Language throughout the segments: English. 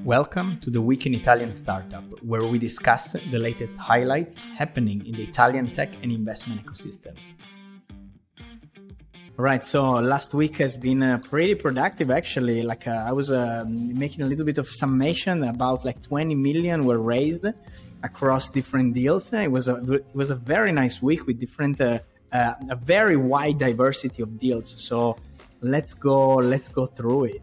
Welcome to the Week in Italian Startup, where we discuss the latest highlights happening in the Italian tech and investment ecosystem. Right, so last week has been pretty productive actually. I was making a little bit of summation about 20 million were raised across different deals. It was a very nice week with different a very wide diversity of deals. So let's go through it.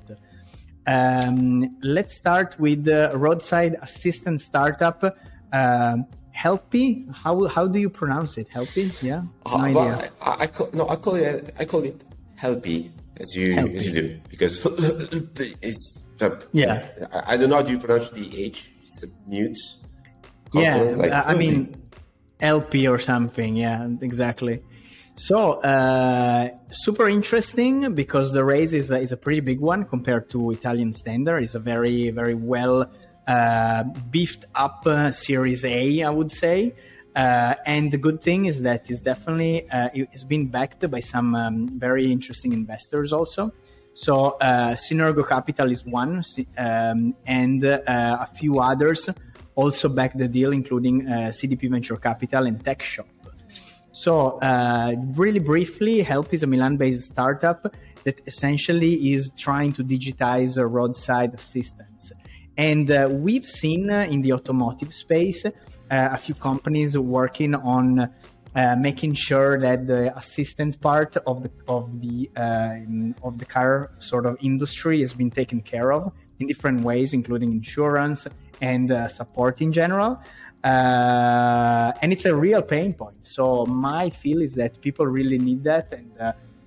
Let's start with the roadside assistant startup. Hlpy, how do you pronounce it? Hlpy? Yeah, no idea. I call it Hlpy as you do, because it's yeah. I don't know how you pronounce the H. It's a mute consonant, I mean Hlpy or something. Yeah, exactly. So super interesting because the raise is a pretty big one compared to Italian standard. It's a very, very well beefed up Series A, I would say. And the good thing is that it's definitely it's been backed by some very interesting investors also. So Synergo Capital is one, and a few others also backed the deal, including CDP Venture Capital and Tech Shop. So really briefly, Hlpy is a Milan-based startup that essentially is trying to digitize roadside assistance. And we've seen in the automotive space a few companies working on making sure that the assistant part of the car sort of industry has been taken care of in different ways, including insurance and support in general. And it's a real pain point. So my feel is that people really need that, and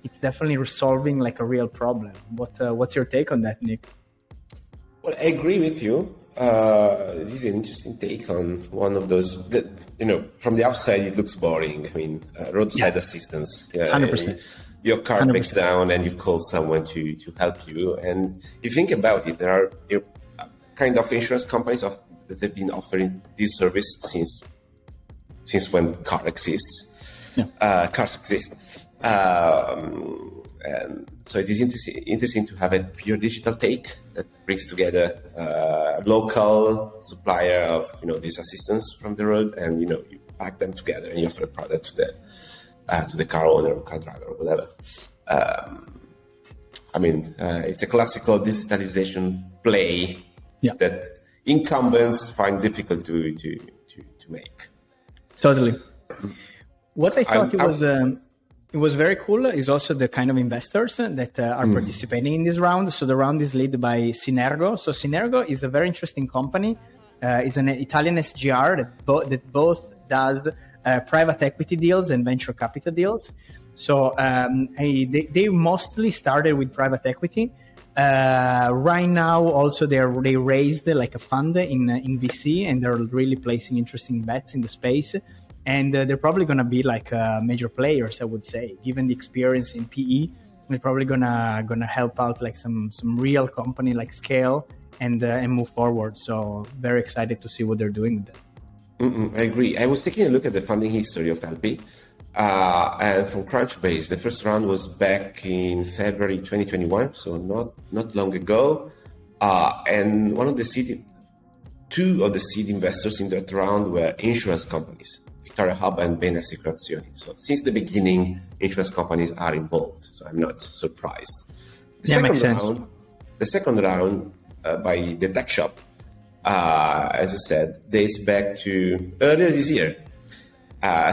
it's definitely resolving a real problem. What's your take on that, Nick? Well, I agree with you. This is an interesting take on one of those that, from the outside it looks boring. I mean, roadside assistance. 100%. Your car 100%. breaks down and you call someone to help you. And if you think about it, there are kind of insurance companies that have been offering this service since when cars exist. And so it is interesting to have a pure digital take that brings together a local supplier of these assistants from the road, and you pack them together and you offer a product to the car owner or car driver or whatever. It's a classical digitalization play that incumbents find difficult to make. Totally. What I thought it was very cool is also the kind of investors that are participating in this round. So the round is led by Synergo. So Synergo is a very interesting company. It's an Italian SGR that both does private equity deals and venture capital deals. So they mostly started with private equity. Right now, also they raised a fund in VC, and they're really placing interesting bets in the space. And they're probably going to be major players, I would say. Given the experience in PE, they're probably gonna help out some real company scale and move forward. So very excited to see what they're doing with that. I agree. I was taking a look at the funding history of Hlpy. And from Crunchbase, the first round was back in February 2021, so not long ago. And two of the seed investors in that round were insurance companies, Victoria Hub and Bene Assicurazioni. So since the beginning, insurance companies are involved. So I'm not surprised. The second round by the Tech Shop, as I said, dates back to earlier this year.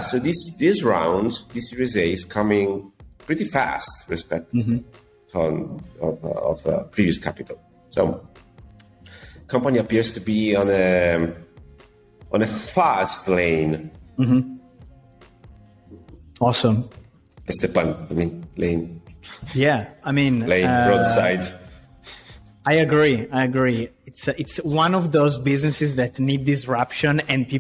So this round, this Series A, is coming pretty fast respect of previous capital. So company appears to be on a fast lane. Awesome. That's the pun. Lane. Yeah, lane, roadside. I agree. It's one of those businesses that need disruption, and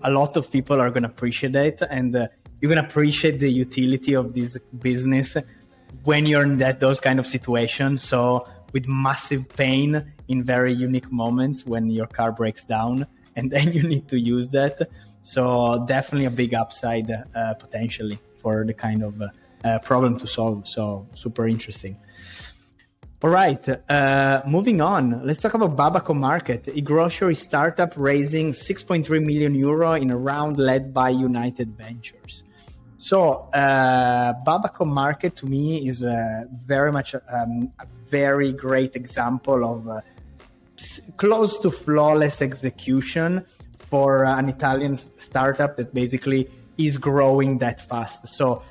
a lot of people are going to appreciate it, and you're going to appreciate the utility of this business when you're in those kind of situations. So with massive pain in very unique moments when your car breaks down, and then you need to use that. So definitely a big upside potentially for the kind of problem to solve. So super interesting. All right, moving on. Let's talk about Babaco Market, a grocery startup raising 6.3 million euro in a round led by Trind Ventures. So Babaco Market to me is very much a very great example of close to flawless execution for an Italian startup that basically is growing that fast. So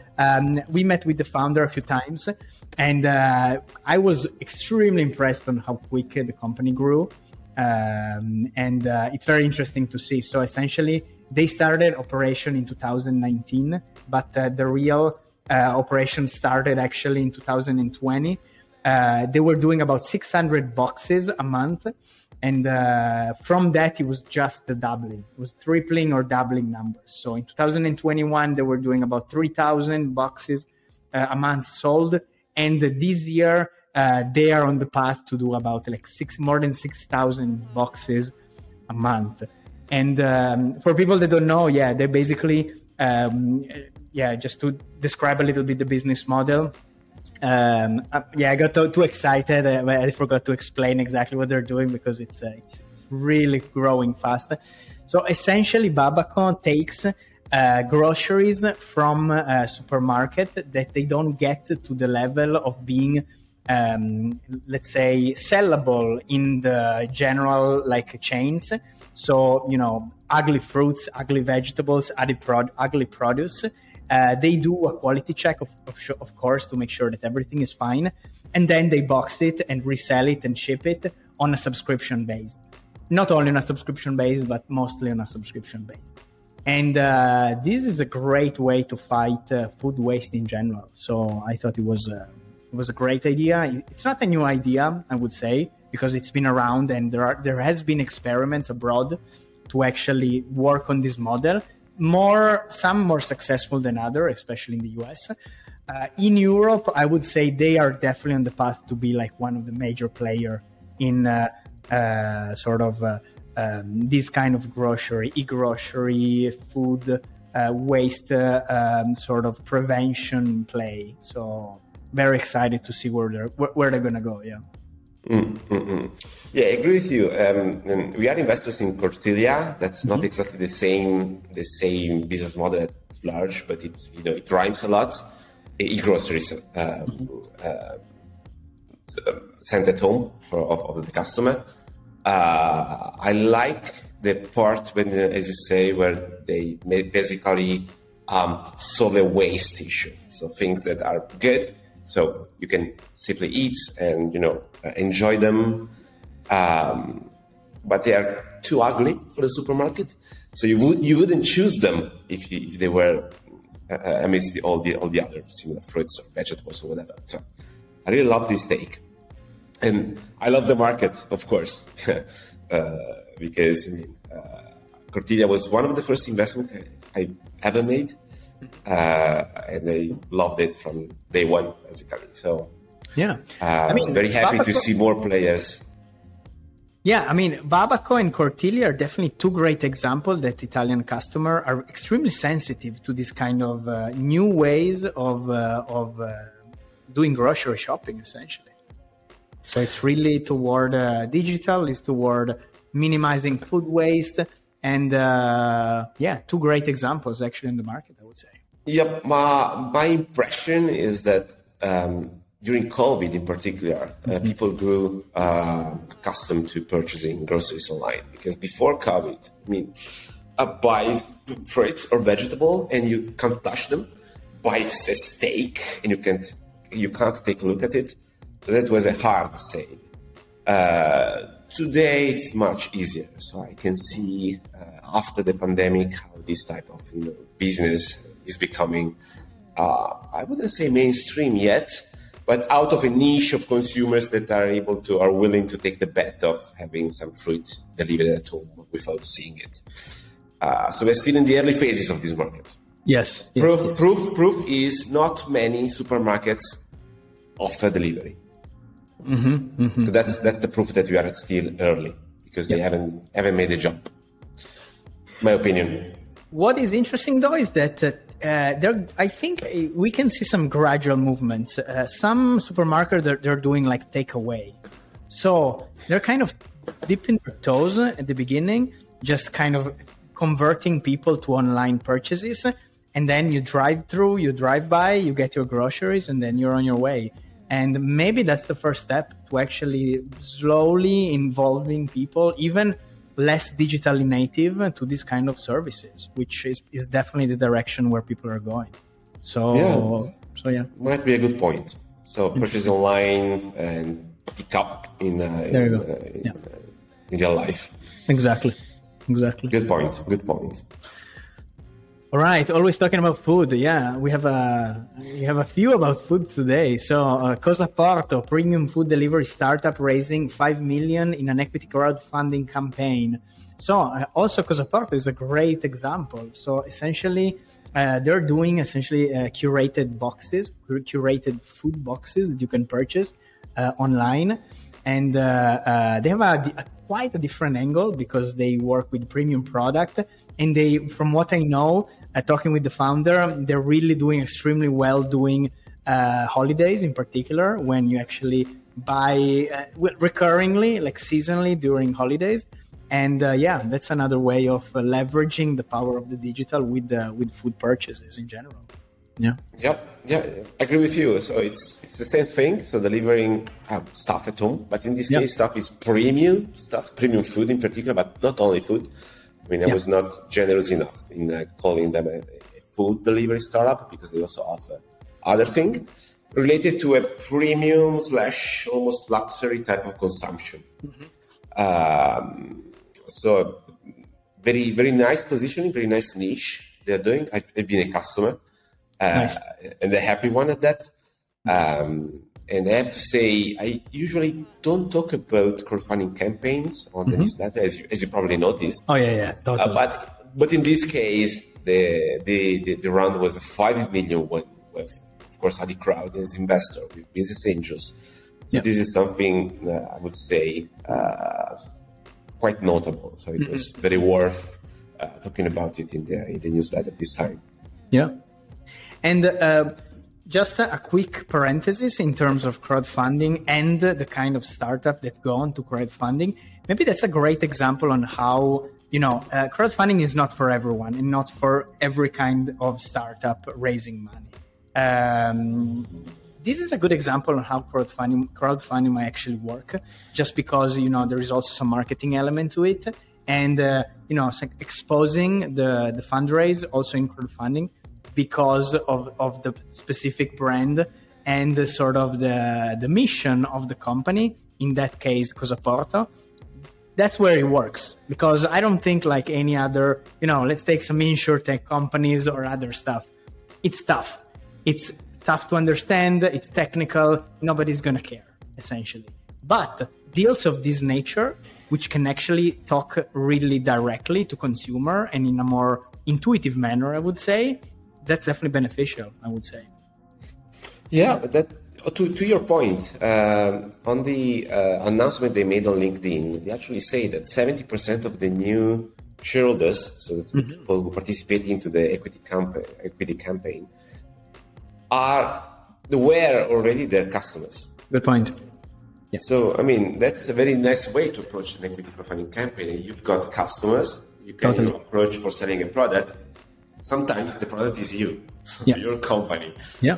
we met with the founder a few times, and I was extremely impressed on how quick the company grew. And it's very interesting to see. So essentially, they started operation in 2019, but the real operation started actually in 2020. They were doing about 600 boxes a month. And from that, it was just the doubling. It was tripling or doubling numbers. So in 2021, they were doing about 3,000 boxes a month sold. And this year, they are on the path to do about like more than 6,000 boxes a month. And for people that don't know, they basically, just to describe a little bit the business model. I got too excited. I forgot to explain exactly what they're doing because it's really growing fast. So essentially, Babaco takes groceries from a supermarket that they don't get to the level of being, let's say, sellable in the general like chains. So, ugly fruits, ugly vegetables, ugly produce. They do a quality check, of course, to make sure that everything is fine. And then they box it and resell it and ship it on a subscription base. Not only on a subscription base, but mostly on a subscription base. And this is a great way to fight food waste in general. So I thought it was a great idea. It's not a new idea, I would say, because it's been around and there has been experiments abroad to actually work on this model. Some more successful than others, especially in the US. In Europe, I would say they are definitely on the path to be like one of the major players in this kind of grocery, e-grocery, food waste sort of prevention play. So very excited to see where they're gonna go. Yeah. Mm-hmm. Yeah, I agree with you. And we are investors in Cortilia. That's not exactly the same business model at large, but it rhymes a lot. E-groceries sent at home of the customer. I like the part when, as you say, where they basically solve a waste issue. So things that are good, so you can safely eat and enjoy them, but they are too ugly for the supermarket. So you wouldn't choose them if they were amidst all the other similar fruits or vegetables or whatever. So I really love this take, and I love the market, of course, because Cortilia was one of the first investments I ever made. And they loved it from day one, basically. So, very happy to see more players. Yeah, Babaco and Cortilia are definitely two great examples that Italian customers are extremely sensitive to this kind of new ways of doing grocery shopping, essentially. So it's really toward digital, it's toward minimizing food waste, and two great examples actually in the market, I would say. Yep, my impression is that during COVID in particular, people grew accustomed to purchasing groceries online, because before COVID, buy fruits or vegetable and you can't touch them, buy a steak and you can't take a look at it. So that was a hard sale. Today it's much easier. So I can see after the pandemic how this type of business is becoming, I wouldn't say mainstream yet, but out of a niche of consumers that are willing to take the bet of having some fruit delivered at home without seeing it. So we're still in the early phases of this market. Yes. Proof is not many supermarkets offer delivery. So that's the proof that we are still early, because they haven't made a jump. My opinion. What is interesting though is that I think we can see some gradual movements. Some supermarkets, they're doing like takeaway. So they're kind of dipping their toes at the beginning, just kind of converting people to online purchases. And then you drive by, you get your groceries, and then you're on your way. And maybe that's the first step to actually slowly involving people, even less digitally native, to these kind of services, which is definitely the direction where people are going. So yeah. Might be a good point. So purchase online and pick up in real life. Exactly. Good point. All right, always talking about food. Yeah, we have a few about food today. So Cosaporto, premium food delivery startup, raising 5 million in an equity crowdfunding campaign. So also Cosaporto is a great example. So essentially, they're doing curated food boxes that you can purchase online, and they have quite a different angle because they work with premium product. And they, from what I know, talking with the founder, they're really doing extremely well doing holidays in particular, when you actually buy recurringly, like seasonally during holidays. And that's another way of leveraging the power of the digital with food purchases in general. Yeah. I agree with you. So it's the same thing. So delivering stuff at home, but in this case, stuff is premium food in particular, but not only food. I mean, I was not generous enough in calling them a food delivery startup, because they also offer other things related to a premium / almost luxury type of consumption. Mm-hmm. So very, very nice positioning, very nice niche they're doing. I've been a customer, nice. And a happy one at that. Nice. And I have to say, I usually don't talk about crowdfunding campaigns on the newsletter, as you probably noticed. Oh yeah, totally. But in this case, the round was a 5 million one, with, of course, Adi Crowd as investor, with business angels. So this is something I would say quite notable. So it was very worth talking about it in the newsletter this time. Yeah, and. Just a quick parenthesis in terms of crowdfunding and the kind of startup that go on to crowdfunding. Maybe that's a great example on how, crowdfunding is not for everyone and not for every kind of startup raising money. This is a good example on how crowdfunding might actually work, just because, there is also some marketing element to it. And, exposing the fundraise also in crowdfunding, because of the specific brand and the sort of the mission of the company, in that case, Cosaporto. That's where it works, because I don't think like any other, let's take some insurtech companies or other stuff. It's tough. It's tough to understand. It's technical. Nobody's going to care, essentially. But deals of this nature, which can actually talk really directly to consumer and in a more intuitive manner, I would say, that's definitely beneficial, I would say. Yeah, that to your point, on the announcement they made on LinkedIn, they actually say that 70% of the new shareholders, so that's the people who participate into the equity campaign, were already their customers. Good point. Yeah. So, I mean, that's a very nice way to approach an equity crowdfunding campaign. You've got customers, you can approach for selling a product. Sometimes the product is your company. Yeah.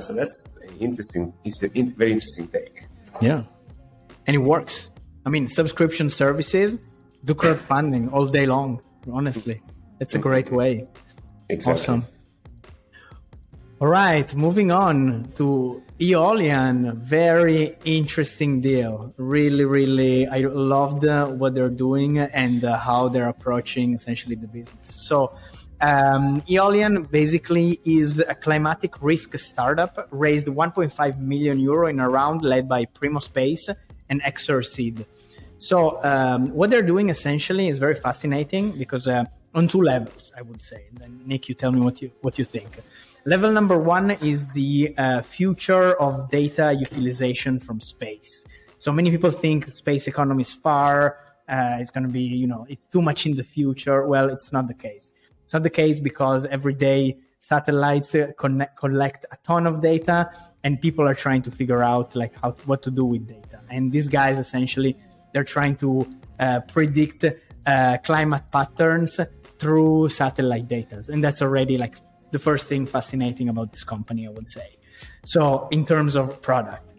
So that's interesting. It's a very interesting take. Yeah. And it works. I mean, subscription services do crowdfunding all day long, honestly. It's a great way. Exactly. Awesome. All right, moving on to Eoliann. Very interesting deal. Really, really, I loved what they're doing and how they're approaching essentially the business. So, Eoliann basically is a climatic risk startup, raised 1.5 million euro in a round led by Primo and Xceed. So what they're doing essentially is very fascinating, because on two levels, I would say. And then Nick, you tell me what you think. Level number one is the future of data utilization from space. So many people think space economy is far. It's going to be, it's too much in the future. Well, it's not the case. It's not the case, because every day satellites collect a ton of data, and people are trying to figure out like what to do with data. And these guys essentially, they're trying to predict climate patterns through satellite data. And that's already like the first thing fascinating about this company, I would say. So in terms of product,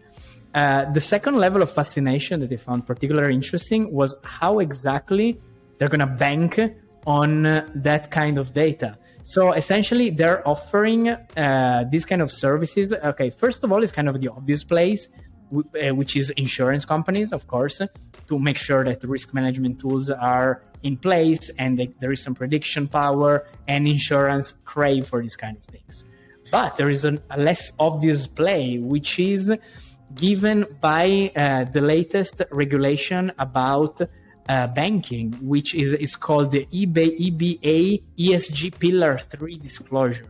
the second level of fascination that I found particularly interesting was how exactly they're going to bank on that kind of data. So essentially, they're offering these kind of services. Okay, first of all, it's kind of the obvious place, which is insurance companies, of course, to make sure that the risk management tools are in place and there is some prediction power, and insurance crave for these kind of things. But there is a less obvious play, which is given by the latest regulation about banking, which is called the EBA ESG Pillar 3 disclosure.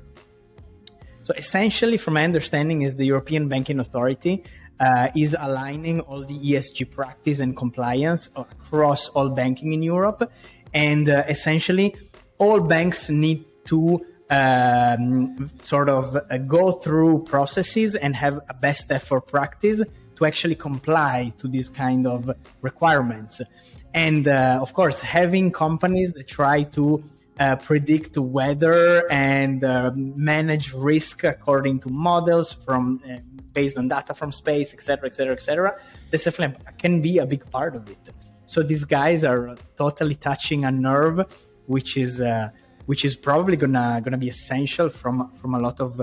So essentially, from my understanding, is the European Banking Authority is aligning all the ESG practice and compliance across all banking in Europe. And essentially, all banks need to go through processes and have a best effort practice to actually comply to these kind of requirements. And of course, having companies that try to predict weather and manage risk according to models from based on data from space, etc., this definitely can be a big part of it. So these guys are totally touching a nerve, which is probably gonna be essential from a lot of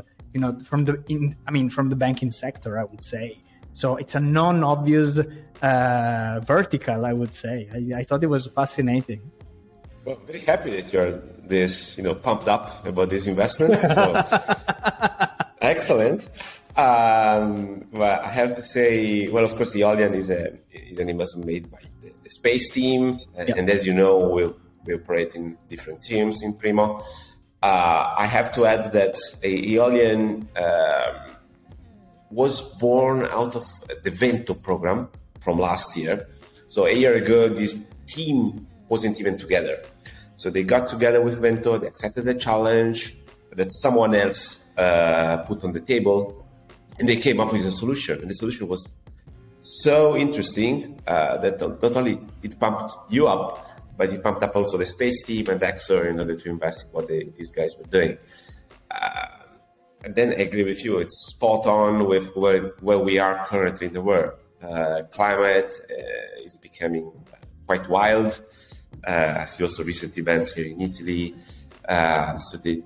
from the banking sector, I would say. So it's a non-obvious vertical, I would say. I thought it was fascinating. Well, very happy that you're this, pumped up about this investment. So, excellent. Well, I have to say, well, of course, Eoliann is an investment made by the space team, and as you know, we operate in different teams in Primo. I have to add that Eoliann was born out of the Vento program from last year. So a year ago, this team wasn't even together. So they got together with Vento, they accepted the challenge that someone else put on the table, and they came up with a solution. And the solution was so interesting that not only it pumped you up, but it pumped up also the space team and Exor in order to invest in what these guys were doing. And then I agree with you, it's spot on with where we are currently in the world. Climate is becoming quite wild. I see also recent events here in Italy. So the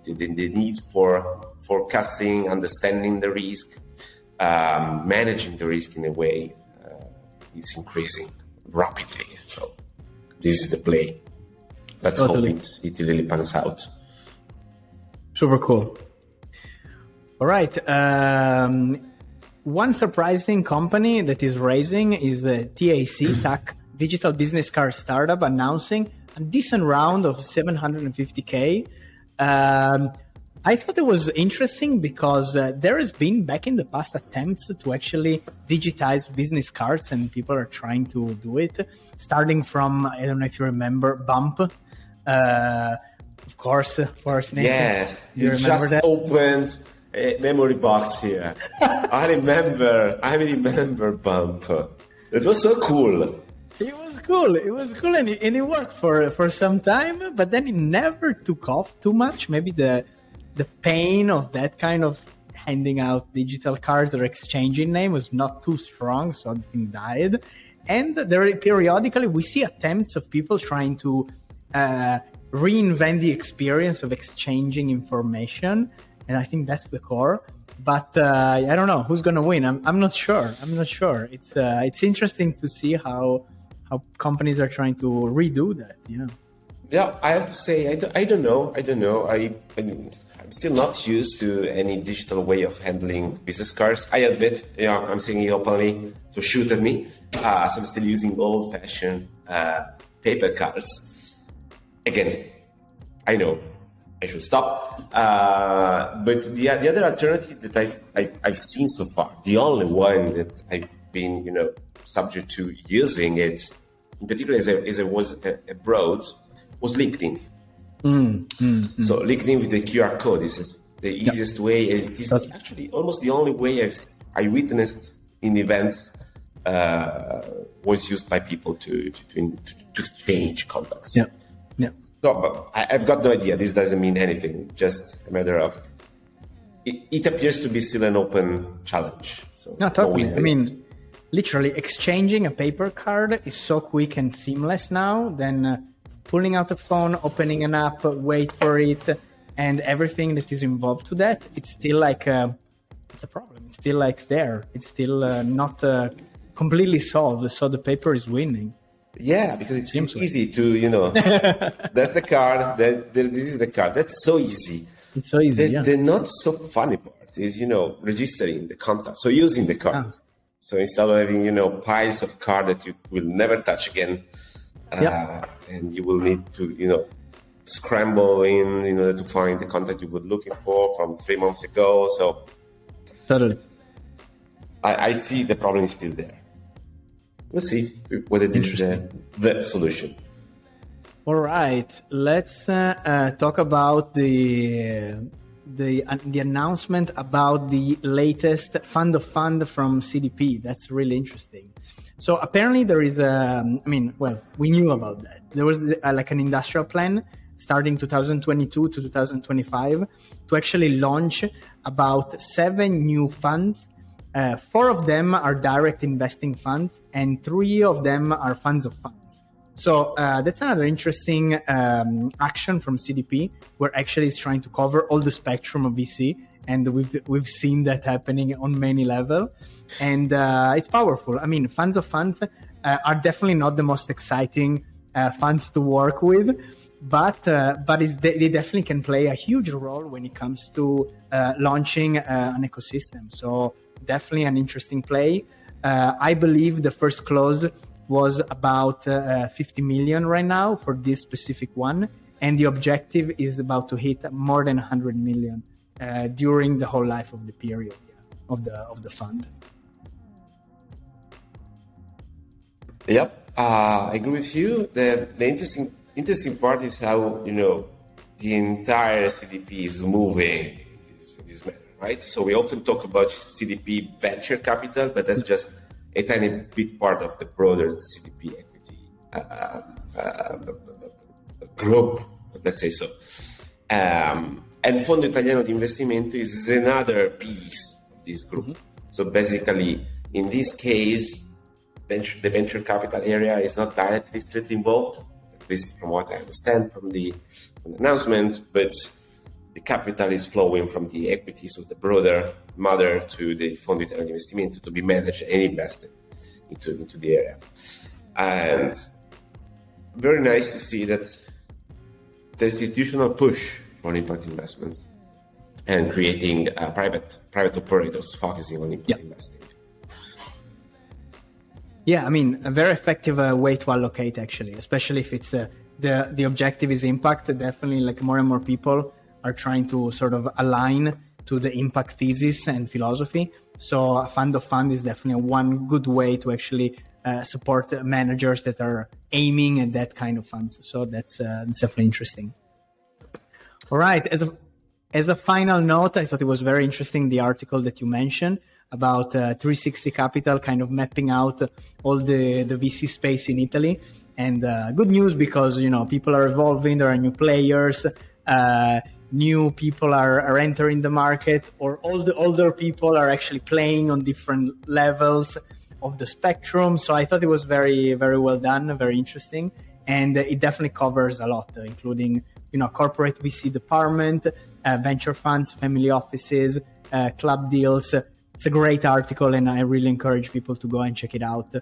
need for forecasting, understanding the risk, managing the risk in a way is increasing rapidly. So this is the play. Let's hope it really pans out. Super cool. All right. One surprising company that is raising is TAC, Digital Business Card Startup, announcing a decent round of 750K. I thought it was interesting because there has been back in the past attempts to actually digitize business cards, and people are trying to do it, starting from, I don't know if you remember, Bump. Of course, yes, you just that? Opened a memory box here. I remember Bump. It was so cool. It was cool, and it worked for some time, but then it never took off too much. Maybe the pain of that kind of handing out digital cards or exchanging name was not too strong, so the thing died. And periodically we see attempts of people trying to reinvent the experience of exchanging information, and I think that's the core. But I don't know who's gonna win. I'm not sure. It's interesting to see how companies are trying to redo that. Yeah, I have to say I don't know. I'm still not used to any digital way of handling business cards. I admit, I'm saying it openly, so shoot at me. So I'm still using old-fashioned paper cards. Again, I know I should stop. But the other alternative that I've seen so far, the only one that I've been, subject to using it, in particular as I was abroad, was LinkedIn. So LinkedIn with the QR code is the easiest way. Is actually almost the only way I witnessed in events was used by people to exchange contacts. Yeah, yeah. So, but I've got no idea. This doesn't mean anything. Just a matter of it appears to be still an open challenge. So no, totally. I mean, literally exchanging a paper card is so quick and seamless now. Then pulling out the phone, opening an app, wait for it, and everything that is involved to that. It's still like it's a problem. It's still like there. It's still not completely solved. So the paper is winning. Yeah, because it's easy to, that's the card, this is the card. That's so easy. It's so easy, The not so funny part is, registering the contact. So using the card. So instead of having, piles of card that you will never touch again, and you will need to, scramble in order to find the contact you were looking for from 3 months ago. So totally. I see the problem is still there. We'll see whether this is the solution. All right, let's talk about the announcement about the latest Fondo fund from CDP. That's really interesting. So apparently there is we knew about that. There was like an industrial plan starting 2022 to 2025 to actually launch about 7 new funds. 4 of them are direct investing funds, and 3 of them are funds of funds. So that's another interesting action from CDP, where actually it's trying to cover all the spectrum of VC, and we've seen that happening on many levels, and it's powerful. I mean, funds of funds are definitely not the most exciting funds to work with, but they definitely can play a huge role when it comes to launching an ecosystem. So definitely an interesting play. I believe the first close was about 50 million right now for this specific one, and the objective is about to hit more than 100 million during the whole life of the period of the fund. Yep, I agree with you. The interesting part is how the entire CDP is moving in this matter, right? So we often talk about CDP venture capital, but that's just a tiny bit part of the broader CDP equity group, let's say so. And Fondo Italiano di Investimento is another piece of this group. Mm-hmm. So basically, in this case, the venture capital area is not directly strictly involved, at least from what I understand from the announcement, but the capital is flowing from the equities of the broader mother to the Fondo Italiano di Investimento to be managed and invested into the area. And very nice to see that the institutional push for impact investments and creating private operators focusing on impact investing. Yeah, I mean, a very effective way to allocate, actually, especially if it's the objective is impact. Definitely, like more and more people are trying to sort of align to the impact thesis and philosophy. So a fund of fund is definitely one good way to actually support managers that are aiming at that kind of funds. So that's definitely interesting. All right. As a final note, I thought it was very interesting, the article that you mentioned about 360 Capital kind of mapping out all the VC space in Italy. And good news because, people are evolving, there are new players, new people are entering the market, or all the older people are actually playing on different levels of the spectrum. So I thought it was very, very well done, very interesting. And it definitely covers a lot, including, corporate VC department, venture funds, family offices, club deals. It's a great article, and I really encourage people to go and check it out.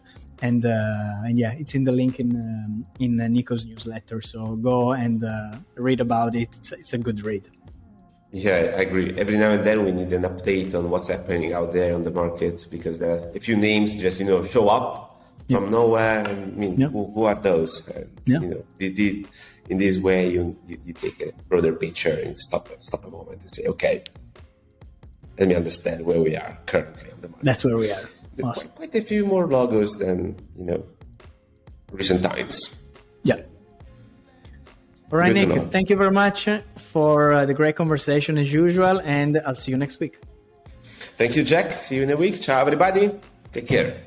And yeah, it's in the link in Nico's newsletter. So go and read about it. It's a good read. Yeah, I agree. Every now and then we need an update on what's happening out there on the market, because there are a few names just show up from nowhere. I mean, who are those? In this way, you take a broader picture and stop a moment and say, okay, let me understand where we are currently on the market. That's where we are. Awesome. Quite a few more logos than recent times. Yeah. All right, Nick, thank you very much for the great conversation as usual, and I'll see you next week. Thank you, Jack. See you in a week. Ciao, everybody. Take care.